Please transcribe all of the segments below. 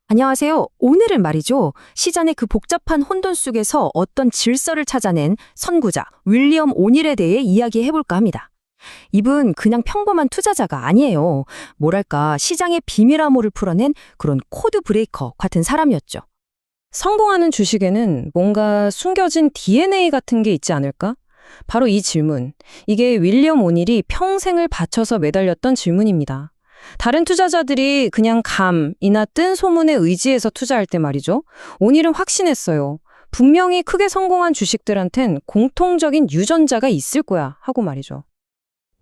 안녕하세요. 오늘은 말이죠. 시장의 그 복잡한 혼돈 속에서 어떤 질서를 찾아낸 선구자 윌리엄 오닐에 대해 이야기해볼까 합니다. 이분 그냥 평범한 투자자가 아니에요. 뭐랄까 시장의 비밀 암호를 풀어낸 그런 코드 브레이커 같은 사람이었죠. 성공하는 주식에는 뭔가 숨겨진 DNA 같은 게 있지 않을까? 바로 이 질문. 이게 윌리엄 오닐이 평생을 바쳐서 매달렸던 질문입니다. 다른 투자자들이 그냥 감이나 뜬 소문에 의지해서 투자할 때 말이죠. 오닐은 확신했어요. 분명히 크게 성공한 주식들한텐 공통적인 유전자가 있을 거야 하고 말이죠.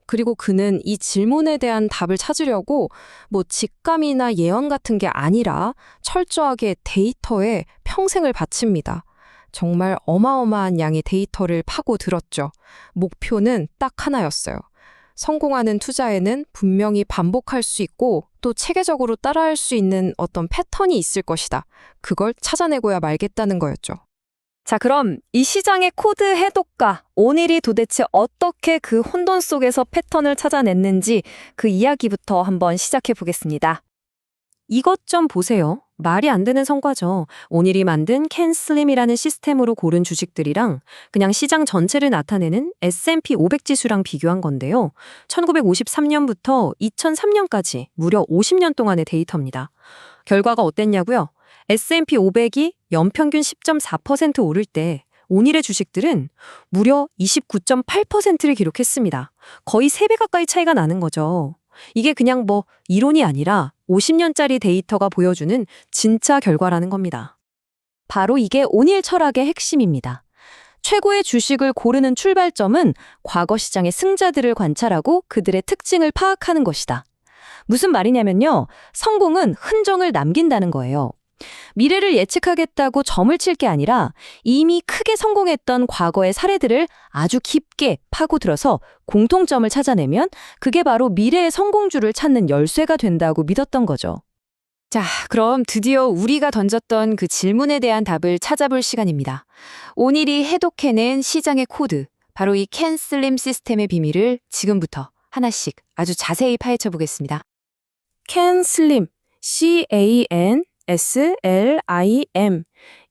그리고 그는 이 질문에 대한 답을 찾으려고 뭐 직감이나 예언 같은 게 아니라 철저하게 데이터에 평생을 바칩니다. 정말 어마어마한 양의 데이터를 파고 들었죠. 목표는 딱 하나였어요. 성공하는 투자에는 분명히 반복할 수 있고 또 체계적으로 따라할 수 있는 어떤 패턴이 있을 것이다. 그걸 찾아내고야 말겠다는 거였죠. 자, 그럼 이 시장의 코드 해독가 오닐이 도대체 어떻게 그 혼돈 속에서 패턴을 찾아냈는지 그 이야기부터 한번 시작해 보겠습니다. 이것 좀 보세요. 말이 안 되는 성과죠. 오닐이 만든 캔슬림이라는 시스템으로 고른 주식들이랑 그냥 시장 전체를 나타내는 S&P 500 지수랑 비교한 건데요. 1953년부터 2003년까지 무려 50년 동안의 데이터입니다. 결과가 어땠냐고요? S&P 500이 연평균 10.4% 오를 때 오닐의 주식들은 무려 29.8%를 기록했습니다. 거의 3배 가까이 차이가 나는 거죠. 이게 그냥 뭐 이론이 아니라 50년짜리 데이터가 보여주는 진짜 결과라는 겁니다. 바로 이게 오닐 철학의 핵심입니다. 최고의 주식을 고르는 출발점은 과거 시장의 승자들을 관찰하고 그들의 특징을 파악하는 것이다. 무슨 말이냐면요. 성공은 흔적을 남긴다는 거예요. 미래를 예측하겠다고 점을 칠 게 아니라 이미 크게 성공했던 과거의 사례들을 아주 깊게 파고들어서 공통점을 찾아내면 그게 바로 미래의 성공주를 찾는 열쇠가 된다고 믿었던 거죠. 자, 그럼 드디어 우리가 던졌던 그 질문에 대한 답을 찾아볼 시간입니다. 오닐이 해독해낸 시장의 코드, 바로 이 캔슬림 시스템의 비밀을 지금부터 하나씩 아주 자세히 파헤쳐 보겠습니다. 캔슬림, CAN SLIM.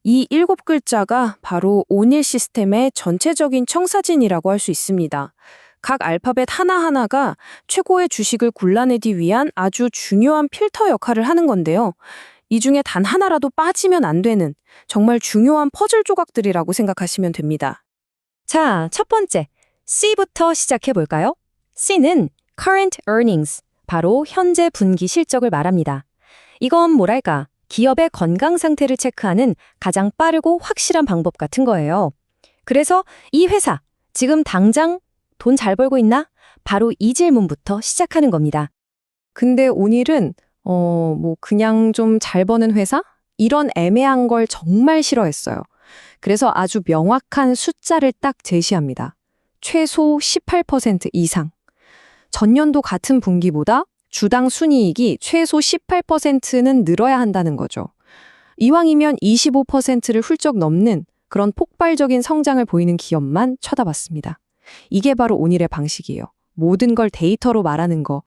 이 7글자가 바로 오닐 시스템의 전체적인 청사진이라고 할 수 있습니다. 각 알파벳 하나하나가 최고의 주식을 골라내기 위한 아주 중요한 필터 역할을 하는 건데요. 이 중에 단 하나라도 빠지면 안 되는 정말 중요한 퍼즐 조각들이라고 생각하시면 됩니다. 자, 첫 번째, C부터 시작해 볼까요? C는 Current Earnings, 바로 현재 분기 실적을 말합니다. 이건 뭐랄까? 기업의 건강 상태를 체크하는 가장 빠르고 확실한 방법 같은 거예요. 그래서 이 회사, 지금 당장 돈 잘 벌고 있나? 바로 이 질문부터 시작하는 겁니다. 근데 오닐은 그냥 좀 잘 버는 회사? 이런 애매한 걸 정말 싫어했어요. 그래서 아주 명확한 숫자를 딱 제시합니다. 최소 18% 이상. 전년도 같은 분기보다 주당 순이익이 최소 18%는 늘어야 한다는 거죠. 이왕이면 25%를 훌쩍 넘는 그런 폭발적인 성장을 보이는 기업만 쳐다봤습니다. 이게 바로 오닐의 방식이에요. 모든 걸 데이터로 말하는 거.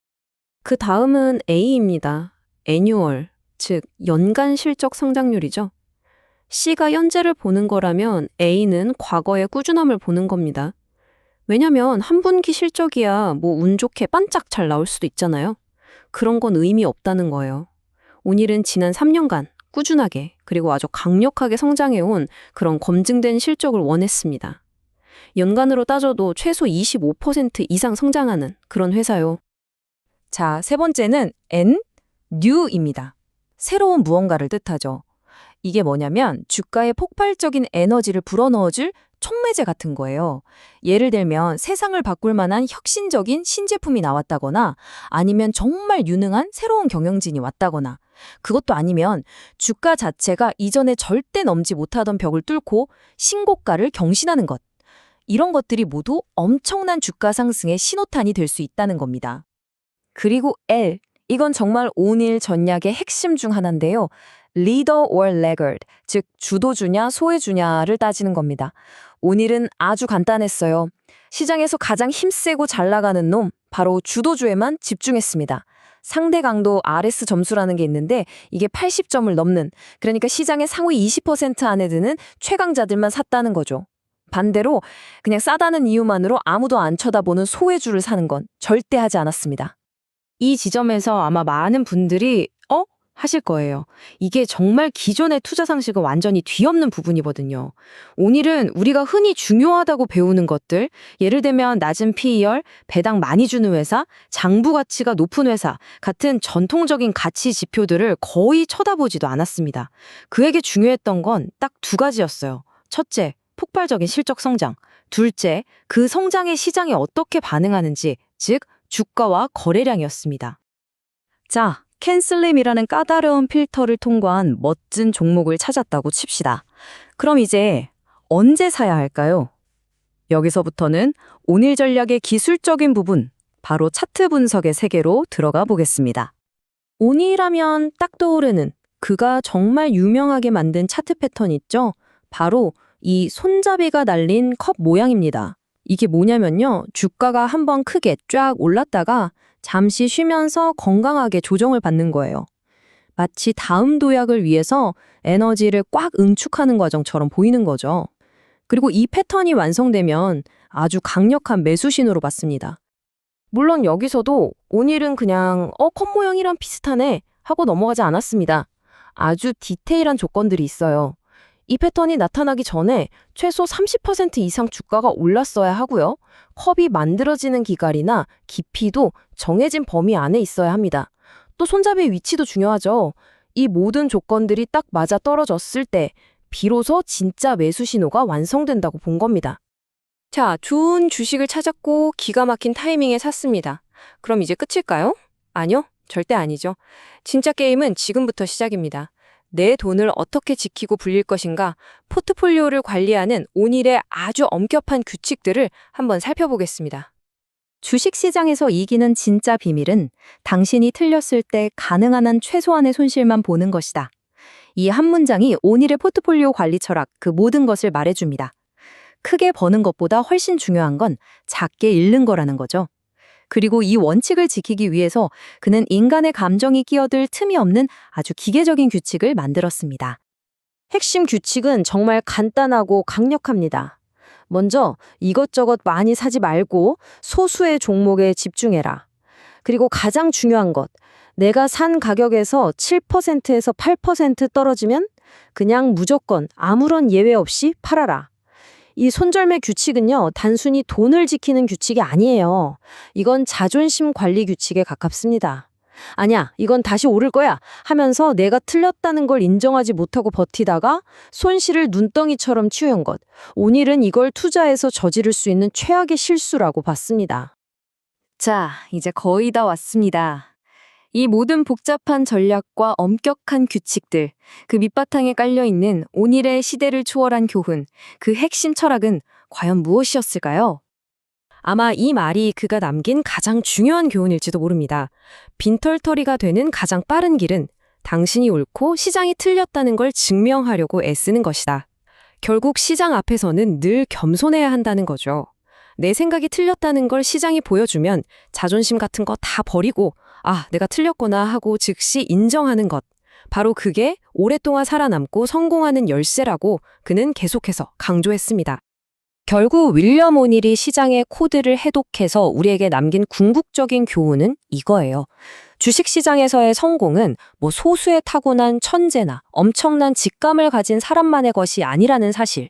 그 다음은 A입니다. Annual, 즉 연간 실적 성장률이죠. C가 현재를 보는 거라면 A는 과거의 꾸준함을 보는 겁니다. 왜냐면 한 분기 실적이야 뭐 운 좋게 반짝 잘 나올 수도 있잖아요. 그런 건 의미 없다는 거예요. 오닐은 지난 3년간 꾸준하게 그리고 아주 강력하게 성장해온 그런 검증된 실적을 원했습니다. 연간으로 따져도 최소 25% 이상 성장하는 그런 회사요. 자, 세 번째는 N, New입니다. 새로운 무언가를 뜻하죠. 이게 뭐냐면 주가에 폭발적인 에너지를 불어넣어줄 촉매제 같은 거예요. 예를 들면 세상을 바꿀 만한 혁신적인 신제품이 나왔다거나 아니면 정말 유능한 새로운 경영진이 왔다거나 그것도 아니면 주가 자체가 이전에 절대 넘지 못하던 벽을 뚫고 신고가를 경신하는 것. 이런 것들이 모두 엄청난 주가 상승의 신호탄이 될 수 있다는 겁니다. 그리고 L, 이건 정말 오닐 전략의 핵심 중 하나인데요. Leader or Laggard, 즉 주도주냐 소외주냐를 따지는 겁니다. 오닐은 아주 간단했어요. 시장에서 가장 힘세고 잘 나가는 놈, 바로 주도주에만 집중했습니다. 상대 강도 RS 점수라는 게 있는데 이게 80점을 넘는, 그러니까 시장의 상위 20% 안에 드는 최강자들만 샀다는 거죠. 반대로 그냥 싸다는 이유만으로 아무도 안 쳐다보는 소외주를 사는 건 절대 하지 않았습니다. 이 지점에서 아마 많은 분들이 하실 거예요. 이게 정말 기존의 투자 상식은 완전히 뒤엎는 부분이거든요. 오늘은 우리가 흔히 중요하다고 배우는 것들, 예를 들면 낮은 PER, 배당 많이 주는 회사, 장부 가치가 높은 회사 같은 전통적인 가치 지표들을 거의 쳐다보지도 않았습니다. 그에게 중요했던 건 딱 두 가지였어요. 첫째, 폭발적인 실적 성장. 둘째, 그 성장에 시장이 어떻게 반응하는지, 즉 주가와 거래량이었습니다. 자, 캔슬림이라는 까다로운 필터를 통과한 멋진 종목을 찾았다고 칩시다. 그럼 이제 언제 사야 할까요? 여기서부터는 오늘 전략의 기술적인 부분, 바로 차트 분석의 세계로 들어가 보겠습니다. 오니라면 딱 떠오르는 그가 정말 유명하게 만든 차트 패턴 있죠? 바로 이 손잡이가 날린 컵 모양입니다. 이게 뭐냐면요. 주가가 한번 크게 쫙 올랐다가 잠시 쉬면서 건강하게 조정을 받는 거예요. 마치 다음 도약을 위해서 에너지를 꽉 응축하는 과정처럼 보이는 거죠. 그리고 이 패턴이 완성되면 아주 강력한 매수 신호로 받습니다. 물론 여기서도 오늘은 그냥 컵 모양이랑 비슷하네 하고 넘어가지 않았습니다. 아주 디테일한 조건들이 있어요. 이 패턴이 나타나기 전에 최소 30% 이상 주가가 올랐어야 하고요. 컵이 만들어지는 기간이나 깊이도 정해진 범위 안에 있어야 합니다. 또 손잡이의 위치도 중요하죠. 이 모든 조건들이 딱 맞아 떨어졌을 때 비로소 진짜 매수 신호가 완성된다고 본 겁니다. 자, 좋은 주식을 찾았고 기가 막힌 타이밍에 샀습니다. 그럼 이제 끝일까요? 아니요, 절대 아니죠. 진짜 게임은 지금부터 시작입니다. 내 돈을 어떻게 지키고 불릴 것인가, 포트폴리오를 관리하는 오늘의 아주 엄격한 규칙들을 한번 살펴보겠습니다. 주식시장에서 이기는 진짜 비밀은 당신이 틀렸을 때 가능한 한 최소한의 손실만 보는 것이다. 이 한 문장이 오늘의 포트폴리오 관리 철학, 그 모든 것을 말해줍니다. 크게 버는 것보다 훨씬 중요한 건 작게 잃는 거라는 거죠. 그리고 이 원칙을 지키기 위해서 그는 인간의 감정이 끼어들 틈이 없는 아주 기계적인 규칙을 만들었습니다. 핵심 규칙은 정말 간단하고 강력합니다. 먼저 이것저것 많이 사지 말고 소수의 종목에 집중해라. 그리고 가장 중요한 것, 내가 산 가격에서 7%에서 8% 떨어지면 그냥 무조건 아무런 예외 없이 팔아라. 이 손절매 규칙은요, 단순히 돈을 지키는 규칙이 아니에요. 이건 자존심 관리 규칙에 가깝습니다. 아니야, 이건 다시 오를 거야 하면서 내가 틀렸다는 걸 인정하지 못하고 버티다가 손실을 눈덩이처럼 치우는 것. 오늘은 이걸 투자해서 저지를 수 있는 최악의 실수라고 봤습니다. 자, 이제 거의 다 왔습니다. 이 모든 복잡한 전략과 엄격한 규칙들, 그 밑바탕에 깔려있는 오늘의 시대를 초월한 교훈, 그 핵심 철학은 과연 무엇이었을까요? 아마 이 말이 그가 남긴 가장 중요한 교훈일지도 모릅니다. 빈털터리가 되는 가장 빠른 길은 당신이 옳고 시장이 틀렸다는 걸 증명하려고 애쓰는 것이다. 결국 시장 앞에서는 늘 겸손해야 한다는 거죠. 내 생각이 틀렸다는 걸 시장이 보여주면 자존심 같은 거 다 버리고 내가 틀렸구나 하고 즉시 인정하는 것. 바로 그게 오랫동안 살아남고 성공하는 열쇠라고 그는 계속해서 강조했습니다. 결국 윌리엄 오닐이 시장의 코드를 해독해서 우리에게 남긴 궁극적인 교훈은 이거예요. 주식시장에서의 성공은 소수의 타고난 천재나 엄청난 직감을 가진 사람만의 것이 아니라는 사실.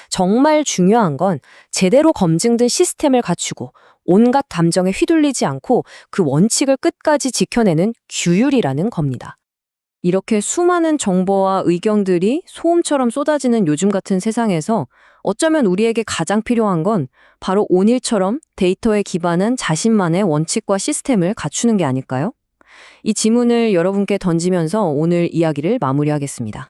정말 중요한 건 제대로 검증된 시스템을 갖추고 온갖 감정에 휘둘리지 않고 그 원칙을 끝까지 지켜내는 규율이라는 겁니다. 이렇게 수많은 정보와 의견들이 소음처럼 쏟아지는 요즘 같은 세상에서 어쩌면 우리에게 가장 필요한 건 바로 오닐처럼 데이터에 기반한 자신만의 원칙과 시스템을 갖추는 게 아닐까요? 이 질문을 여러분께 던지면서 오늘 이야기를 마무리하겠습니다.